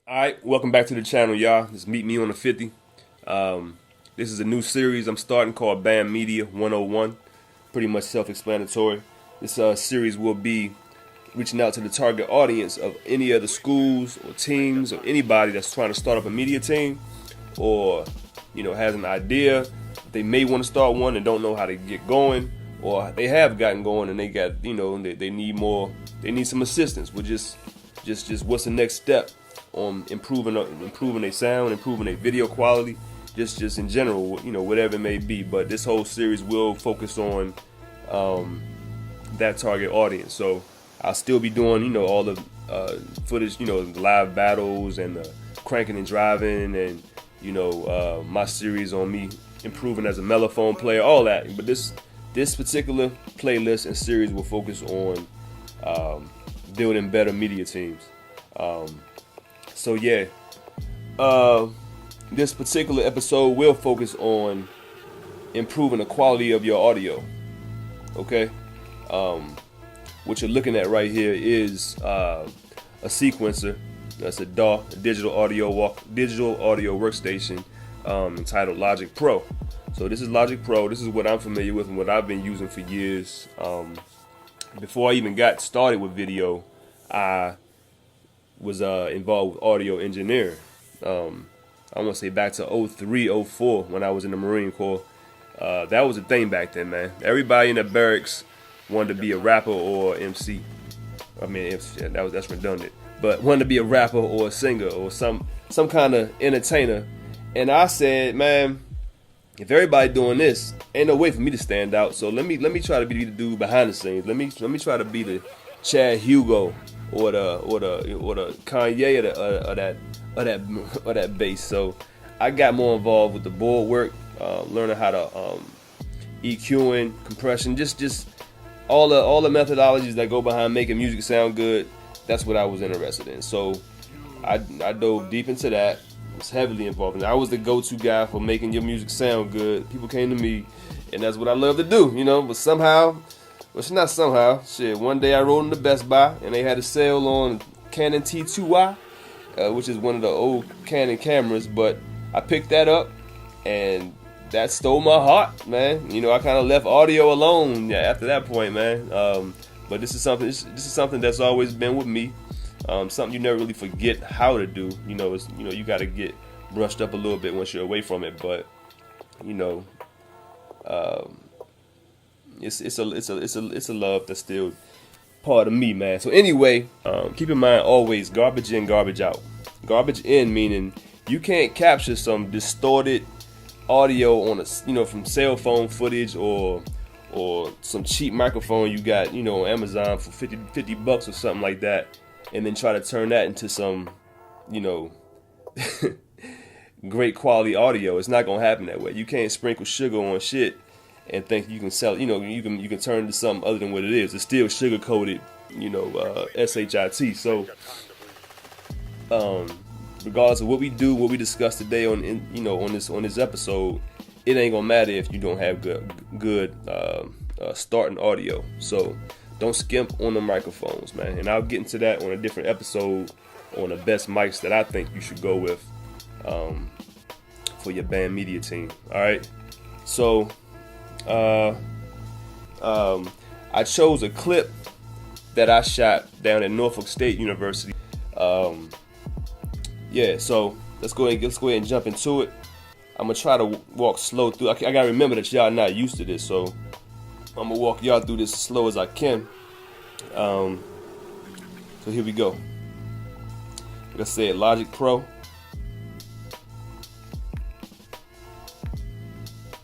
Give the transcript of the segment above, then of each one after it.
Alright, welcome back to the channel, y'all. Just meet me on the 50. This is a new series I'm starting called Band Media 101. Pretty much self-explanatory. This series will be reaching out to the target audience of any other schools or teams or anybody that's trying to start up a media team, or has an idea. They may want to start one and don't know how to get going, or they have gotten going and they got they need more. They need some assistance with just what's the next step on improving their sound, improving their video quality, just in general, whatever it may be. But this whole series will focus on that target audience. So I'll still be doing all the footage, the live battles and the cranking and driving, and my series on me improving as a mellophone player, all that. But this particular playlist and series will focus on building better media teams. So yeah, this particular episode will focus on improving the quality of your audio. Okay, what you're looking at right here is a sequencer. That's a DAW, a digital audio workstation, entitled Logic Pro. So this is Logic Pro. This is what I'm familiar with and what I've been using for years. Before I even got started with video, I was involved with audio engineering. I want to say back to 03, 04 when I was in the Marine Corps. That was a thing back then, man. Everybody in the barracks wanted to be a rapper or MC. I mean, that's redundant. But wanted to be a rapper or a singer or some kind of entertainer. And I said, man, if everybody doing this, ain't no way for me to stand out. So let me try to be the dude behind the scenes. Let me try to be the Chad Hugo or the Kanye or that bass. So I got more involved with the board work, learning how to EQing, compression, just all the methodologies that go behind making music sound good. That's what I was interested in. So I dove deep into that. Was heavily involved in it. I was the go-to guy for making your music sound good. People came to me, and that's what I love to do, But somehow, not somehow, one day I rode into Best Buy, and they had a sale on Canon T2i, which is one of the old Canon cameras. But I picked that up, and that stole my heart, man. I kind of left audio alone after that point, man. But this is something that's always been with me. Something you never really forget how to do. You got to get brushed up a little bit once you're away from it. But it's a love that's still part of me, man. So anyway, keep in mind always garbage in, garbage out. Garbage in meaning you can't capture some distorted audio on from cell phone footage or some cheap microphone you got on Amazon for $50 or something like that, and then try to turn that into some great quality audio. It's not gonna happen that way. You can't sprinkle sugar on shit and think you can sell it. You can turn it into something other than what it is. It's still sugar coated, shit. So regardless of what we do, what we discuss today on this episode, it ain't gonna matter if you don't have good starting audio. So don't skimp on the microphones, man. And I'll get into that on a different episode on the best mics that I think you should go with for your band media team. All right. So I chose a clip that I shot down at Norfolk State University. So let's go ahead and jump into it. I'm gonna try to walk slow through. I gotta remember that y'all not used to this, so I'm gonna walk y'all through this as slow as I can. So here we go. Like I said, Logic Pro.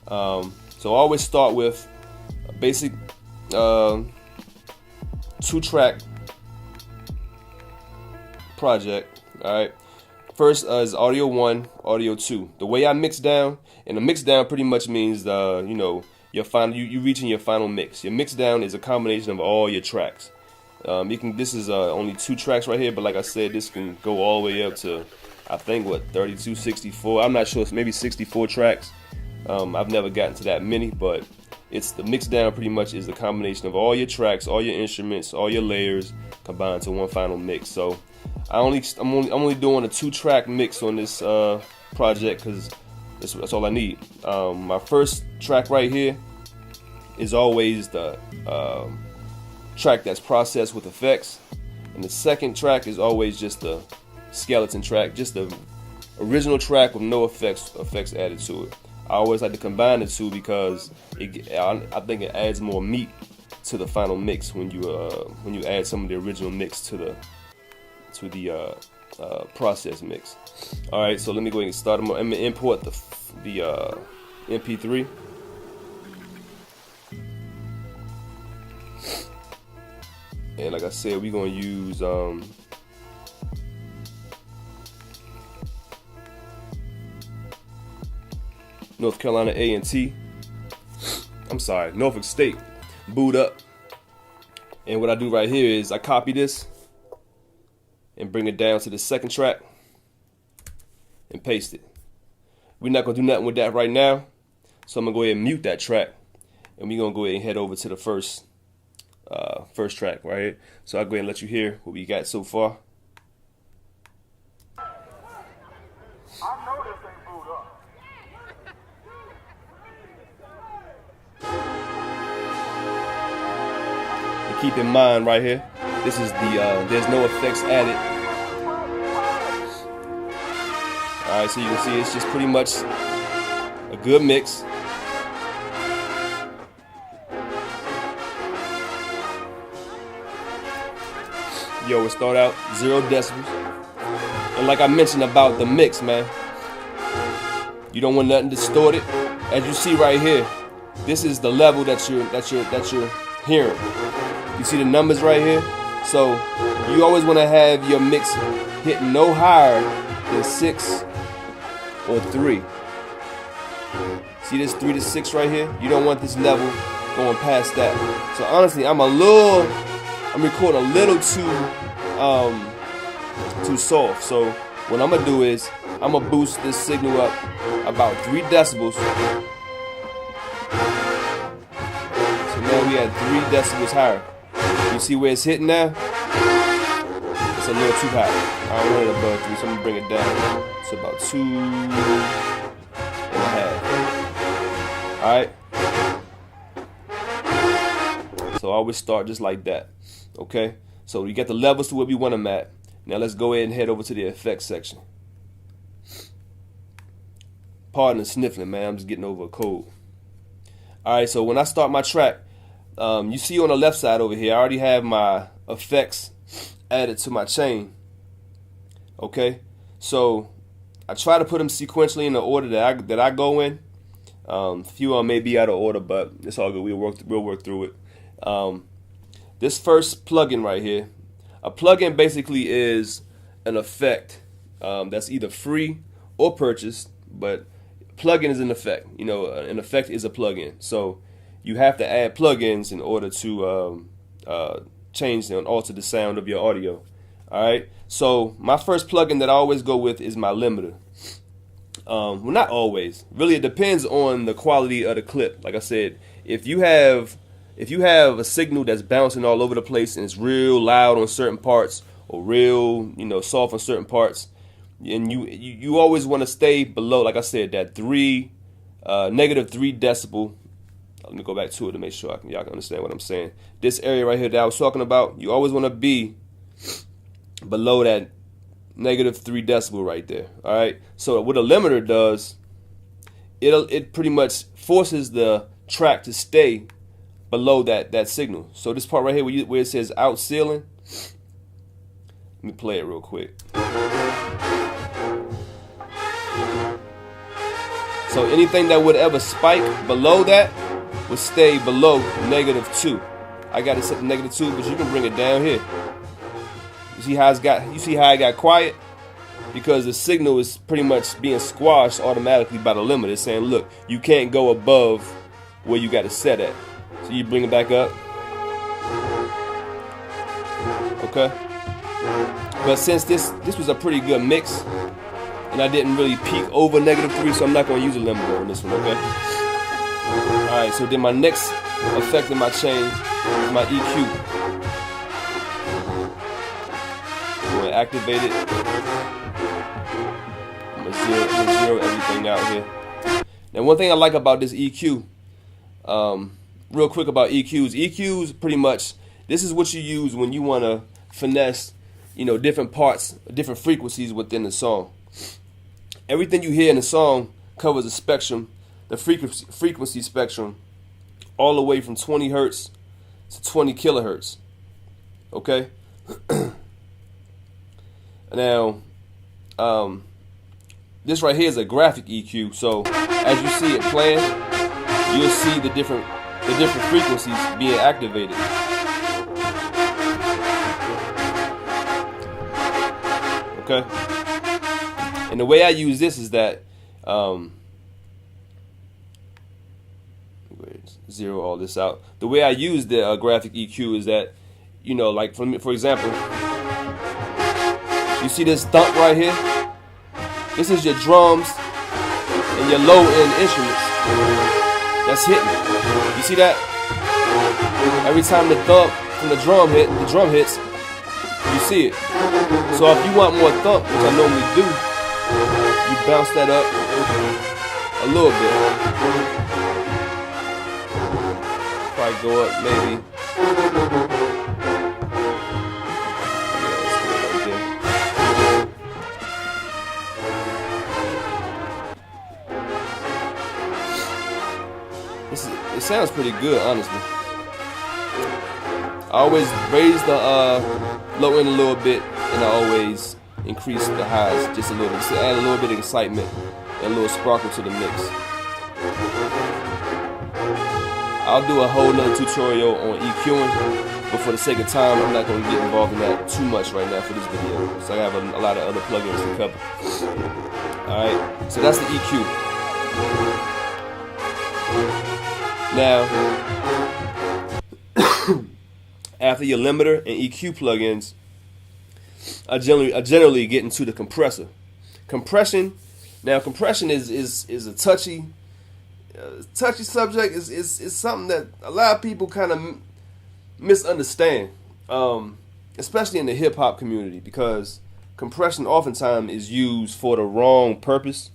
So I always start with a basic 2-track project. All right. First is audio 1, audio 2. The way I mix down, and the mix down pretty much means your final, you reaching your final mix. Your mix down is a combination of all your tracks. This is only 2 tracks right here, but like I said, this can go all the way up to, I think, 32, 64. I'm not sure, it's maybe 64 tracks. I've never gotten to that many, but it's the mix down pretty much is the combination of all your tracks, all your instruments, all your layers combined to one final mix. So I'm only doing a 2-track mix on this project because that's all I need. My first track right here is always the track that's processed with effects, and the second track is always just the skeleton track, just the original track with no effects added to it. I always like to combine the two because I think it adds more meat to the final mix when you add some of the original mix to the process mix. All right, so let me go ahead and start. I'm gonna import the MP3. And like I said, we're gonna use North Carolina A&T. I'm sorry, Norfolk State. Boot up. And what I do right here is I copy this and bring it down to the second track and paste it. We're not gonna do nothing with that right now, so I'm gonna go ahead and mute that track, and we're gonna go ahead and head over to the first track right here. So I'll go ahead and let you hear what we got so far. I know this ain't boot up. And keep in mind right here, this is the there's no effects added. Alright, so you can see it's just pretty much a good mix. Yo, we start out 0 decibels. And like I mentioned about the mix, man, you don't want nothing distorted. As you see right here, this is the level that you're hearing. You see the numbers right here? So you always want to have your mix hitting no higher than 6 or 3. See this 3 to 6 right here? You don't want this level going past that. So honestly, I'm recording a little too soft. So what I'm gonna do is I'm gonna boost this signal up about 3 decibels. So now we at 3 decibels higher. You see where it's hitting now? It's a little too high. I don't want it above 3, so I'm gonna bring it down. It's about 2.5. Alright? So I always start just like that. Okay? So you get the levels to where we want them at. Now let's go ahead and head over to the effects section. Pardon the sniffling, man. I'm just getting over a cold. Alright, so when I start my track, you see on the left side over here, I already have my effects added to my chain. Okay? So I try to put them sequentially in the order that I go in. A few of them may be out of order, but it's all good. We'll work through it. This first plugin right here, a plugin basically is an effect that's either free or purchased, but plugin is an effect. You know, an effect is a plugin. So you have to add plugins in order to change and alter the sound of your audio. All right. So my first plugin that I always go with is my limiter. Well, not always. Really, it depends on the quality of the clip. Like I said, if you have a signal that's bouncing all over the place and it's real loud on certain parts or real, soft on certain parts, and you always want to stay below, like I said, that negative 3 decibel. Let me go back to it to make sure y'all can understand what I'm saying. This area right here that I was talking about, you always want to be below that negative 3 decibel right there. All right. So what a limiter does, it pretty much forces the track to stay below that signal. So this part right here where it says out ceiling, let me play it real quick. So anything that would ever spike below that would stay below -2. I got it set to -2, but you can bring it down here. You see how I got quiet? Because the signal is pretty much being squashed automatically by the limiter. It's saying, look, you can't go above where you got it set at. So you bring it back up. Okay. But since this was a pretty good mix, and I didn't really peak over -3, so I'm not going to use a limiter on this one, okay? Alright, so then my next effect in my chain is my EQ. I'm going to activated. I'm gonna zero everything out here. Now, one thing I like about this EQ, real quick about EQs pretty much, this is what you use when you want to finesse, different parts, different frequencies within the song. Everything you hear in the song covers a spectrum, the frequency spectrum, all the way from 20 hertz to 20 kilohertz. Okay? Now, this right here is a graphic EQ, so as you see it playing, you'll see the different frequencies being activated. Okay? And the way I use this is that zero all this out. The way I use the graphic EQ is that, like for example, you see this thump right here? This is your drums and your low end instruments that's hitting. You see that? Every time the thump from the drum hits, you see it. So if you want more thump, which I normally do, you bounce that up a little bit. Probably go up maybe. It sounds pretty good, honestly. I always raise the low end a little bit, and I always increase the highs just a little bit, to add a little bit of excitement and a little sparkle to the mix. I'll do a whole nother tutorial on EQing, but for the sake of time, I'm not going to get involved in that too much right now for this video. So I have a lot of other plugins to cover. Alright, so that's the EQ. Now, after your limiter and EQ plugins, I generally get into the compressor. Compression is a touchy subject. Is something that a lot of people kind of misunderstand, especially in the hip hop community, because compression oftentimes is used for the wrong purpose.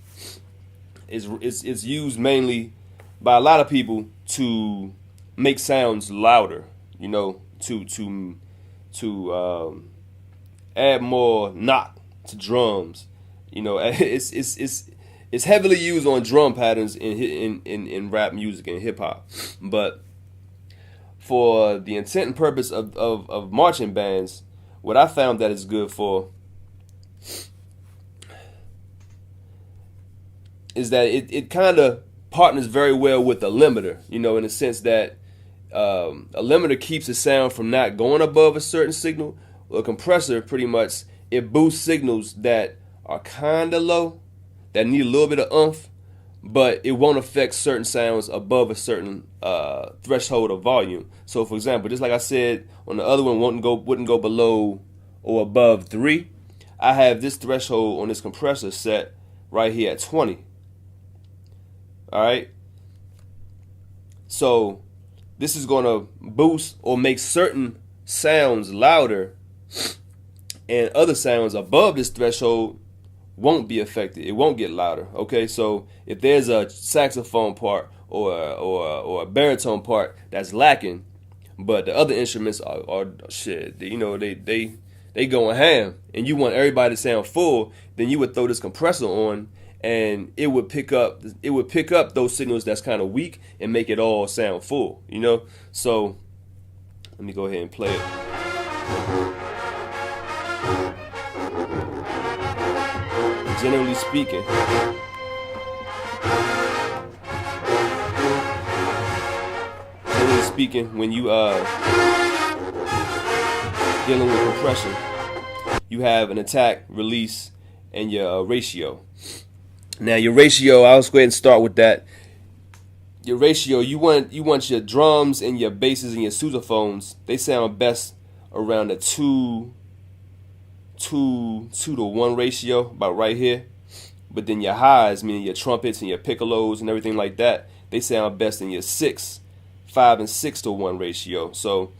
It's used mainly by a lot of people to make sounds louder, to add more knock to drums. It's heavily used on drum patterns in rap music and hip hop. But for the intent and purpose of marching bands, what I found that it's good for is that it kind of partners very well with a limiter, in the sense that a limiter keeps the sound from not going above a certain signal. A compressor, pretty much, it boosts signals that are kind of low, that need a little bit of oomph, but it won't affect certain sounds above a certain threshold of volume. So, for example, just like I said, on the other one, wouldn't go below or above 3. I have this threshold on this compressor set right here at 20. All right. So this is going to boost or make certain sounds louder, and other sounds above this threshold won't be affected. It won't get louder. Okay. So if there's a saxophone part or a baritone part that's lacking, but the other instruments are shit, they going ham, and you want everybody to sound full, then you would throw this compressor on, and it would pick up those signals that's kind of weak and make it all sound full, So let me go ahead and play it. Generally speaking, when you dealing with compression, you have an attack, release, and your ratio. Now your ratio, I'll just go ahead and start with that. Your ratio, you want your drums and your basses and your sousaphones, they sound best around a 2 to 1 ratio, about right here. But then your highs, meaning your trumpets and your piccolos and everything like that, they sound best in your 5 and 6 to 1 ratio. So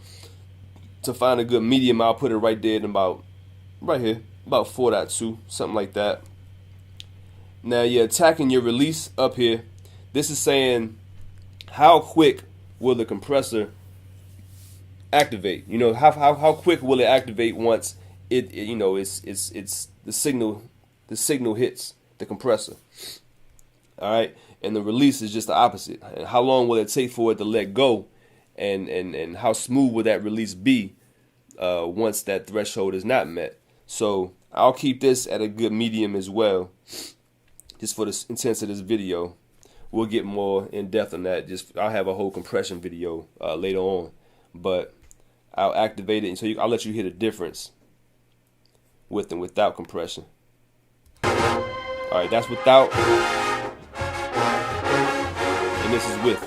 to find a good medium, I'll put it right there in about right here. about 4.2, something like that. Now you're attacking your release up here. This is saying how quick will the compressor activate? You know, how quick will it activate once it you know it's the signal hits the compressor. All right, and the release is just the opposite. And how long will it take for it to let go, and how smooth will that release be once that threshold is not met? So I'll keep this at a good medium as well, just for the intents of this video. We'll get more in depth on that. I'll have a whole compression video later on, but I'll activate it, and so I'll let you hear the difference with and without compression. All right, that's without, and this is with.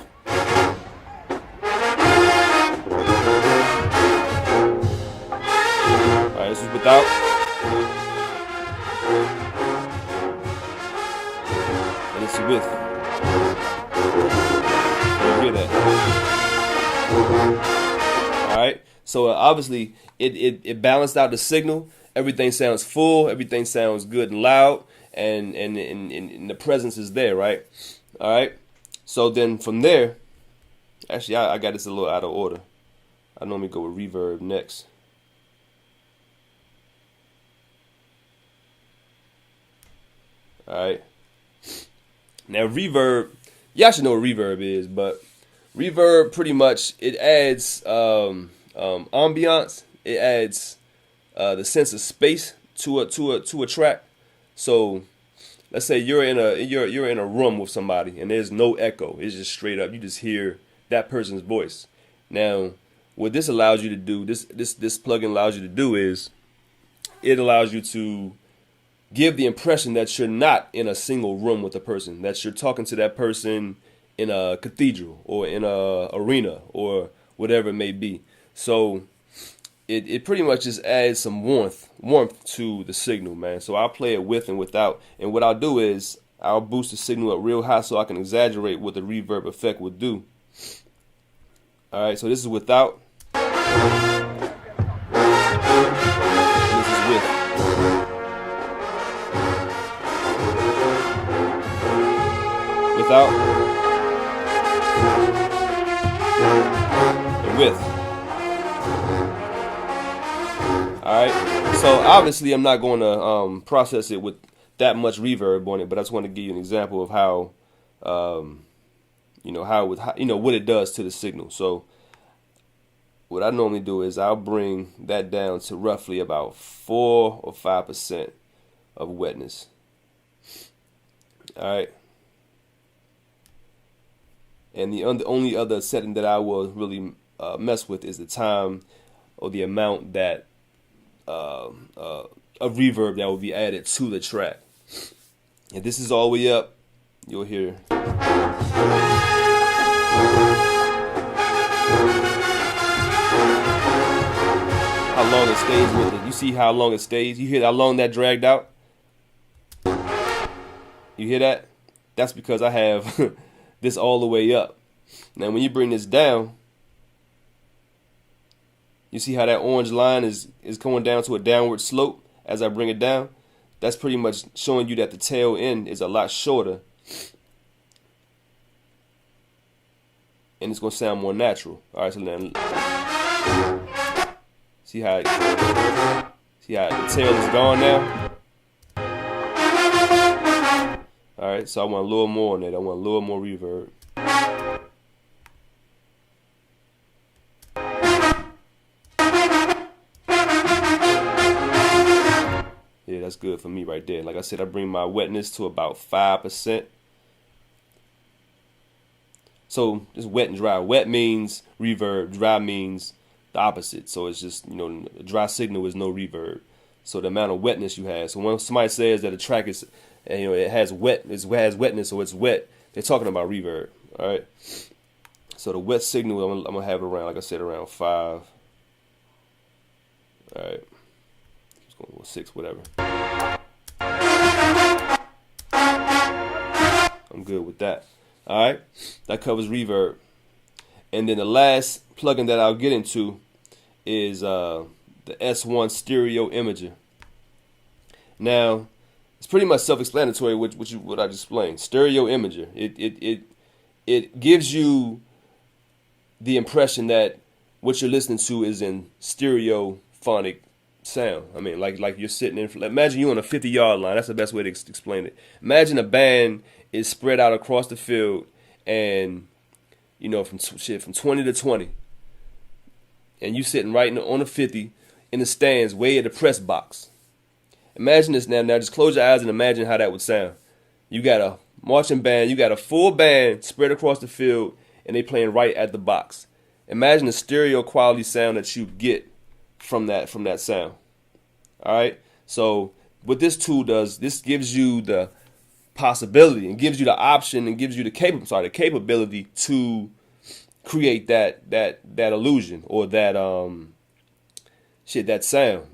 All right, this is without. And this is with. You hear that? All right. So obviously it balanced out the signal. Everything sounds full. Everything sounds good and loud, and the presence is there, right? All right. So then from there, actually I got this a little out of order. I normally go with reverb next. All right. Now reverb, y'all should know what reverb is, but reverb pretty much it adds ambiance. It adds the sense of space to a track. So let's say you're in a room with somebody and there's no echo. It's just straight up. You just hear that person's voice. Now, what this allows you to do, this plugin allows you to do is it allows you to give the impression that you're not in a single room with a person, that you're talking to that person in a cathedral or in a arena or whatever it may be. So it pretty much just adds some warmth to the signal, man. So I'll play it with and without, and what I'll do is I'll boost the signal up real high so I can exaggerate what the reverb effect would do. All right, so this is without. This is with. Without and with. Alright, so obviously I'm not going to process it with that much reverb on it, but I just want to give you an example of how what it does to the signal. So what I normally do is I'll bring that down to roughly about 4 or 5% of wetness. Alright. And the only other setting that I will really mess with is the time or the amount that of reverb that will be added to the track. If this is all the way up, you'll hear how long it stays with it. You see how long it stays? You hear how long that dragged out? You hear that? That's because I have this all the way up. Now when you bring this down, you see how that orange line is going down to a downward slope as I bring it down? That's pretty much showing you that the tail end is a lot shorter. And it's going to sound more natural. All right, so then see how the tail is gone now? All right, so I want a little more on it. I want a little more reverb. Yeah, that's good for me right there. Like I said, I bring my wetness to about 5%. So just wet and dry. Wet means reverb. Dry means the opposite. So it's just, a dry signal is no reverb. So the amount of wetness you have. So when somebody says that a track is, it has wetness, so it's wet, they're talking about reverb. All right. So the wet signal, I'm gonna have around, like I said, around 5. All right. Just going with 6, whatever. I'm good with that. All right. That covers reverb. And then the last plugin that I'll get into is the S1 stereo imager. Now, it's pretty much self-explanatory, what I just explained. Stereo imager. It gives you the impression that what you're listening to is in stereophonic sound. I mean, like you're sitting in. Imagine you on a 50-yard line. That's the best way to explain it. Imagine a band is spread out across the field, and from 20 to 20, and you sitting right on the 50 in the stands, way at the press box. Imagine this now. Now just close your eyes and imagine how that would sound. You got a marching band, you got a full band spread across the field, and they playing right at the box. Imagine the stereo quality sound that you get from that sound. All right. So what this tool does, this gives you the possibility and gives you the option and gives you the capability to create that illusion or that sound.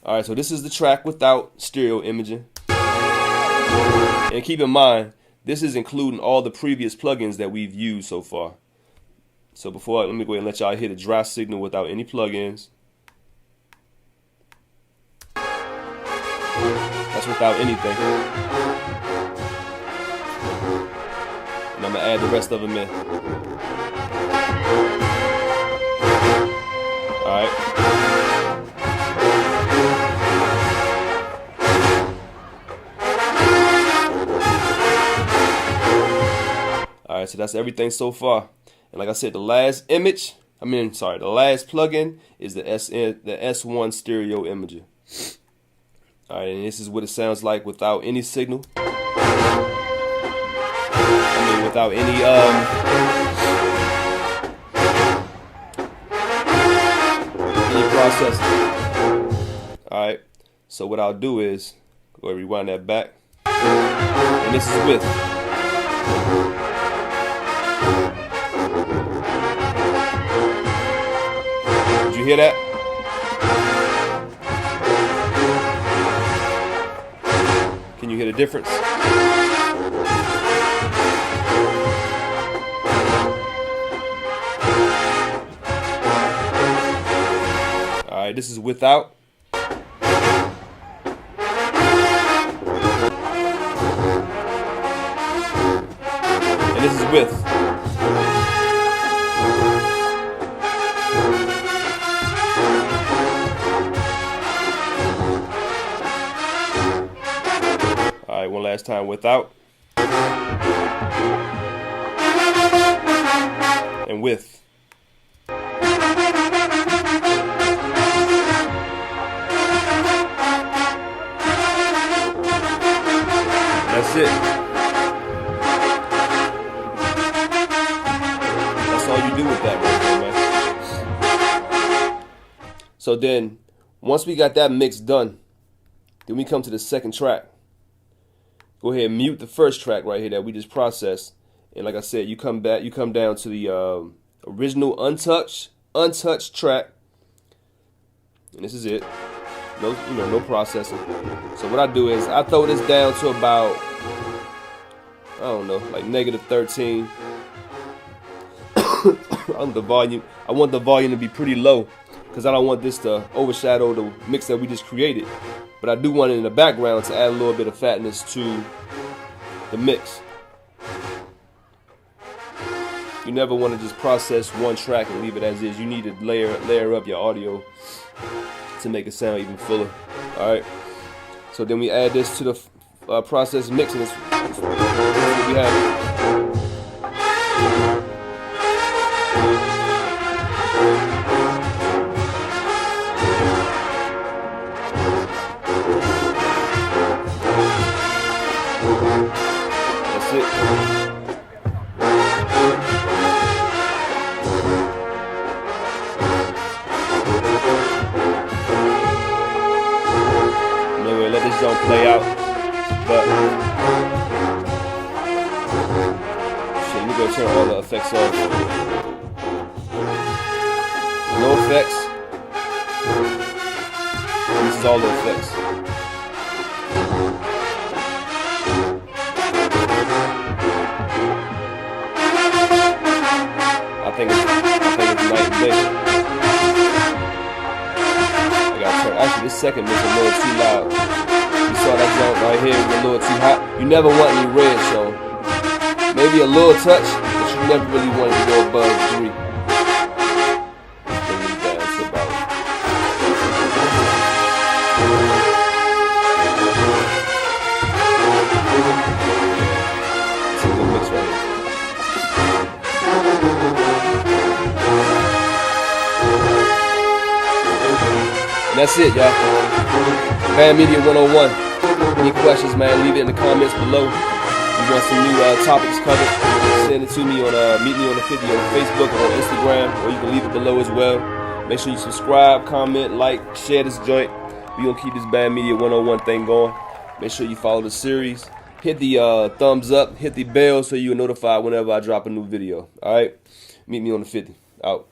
All right, so this is the track without stereo imaging. And keep in mind, this is including all the previous plugins that we've used so far. So let me go ahead and let y'all hear the dry signal without any plugins. That's without anything. And I'm going to add the rest of them in. All right. Alright, so that's everything so far. And like I said, the last plugin is the S1 stereo imager. Alright, and this is what it sounds like without any signal. Without any processing. Alright, so what I'll do is go ahead and rewind that back. And this is with. Did you hear that? Can you hear the difference? Alright, this is without. And this is with. Alright, one last time without. And with. That's it. That's all you do with that right there, man. So then, once we got that mix done, then we come to the second track. Go ahead and mute the first track right here that we just processed. And like I said, you come down to the original untouched track. And this is it. No processing. So what I do is I throw this down to about, I don't know, like -13. On the volume. I want the volume to be pretty low because I don't want this to overshadow the mix that we just created. But I do want it in the background to add a little bit of fatness to the mix. You never want to just process one track and leave it as is. You need to layer up your audio to make it sound even fuller. Alright. So then we add this to the processed mix, and this is what we have. That's it. Let this don't play out, but shit, we gonna turn all the effects off. No effects. This is all the effects. I think it's night and day. Actually, this second mix is a little too loud. So You never want any red shown. Maybe a little touch, but you never really want it to go above 3. Let's bring this down to about. It's a good mix right here. And that's it, y'all. Band Media 101. Any questions, man, leave it in the comments below. You want some new topics covered, send it to me on meet me on the 50 on Facebook or on Instagram, or you can leave it below as well. Make sure you subscribe, comment, like, share this joint. We're gonna keep this Band Media 101 thing going. Make sure you follow the series. Hit the thumbs up, hit the bell so you're notified whenever I drop a new video. Alright? Meet me on the 50. Out.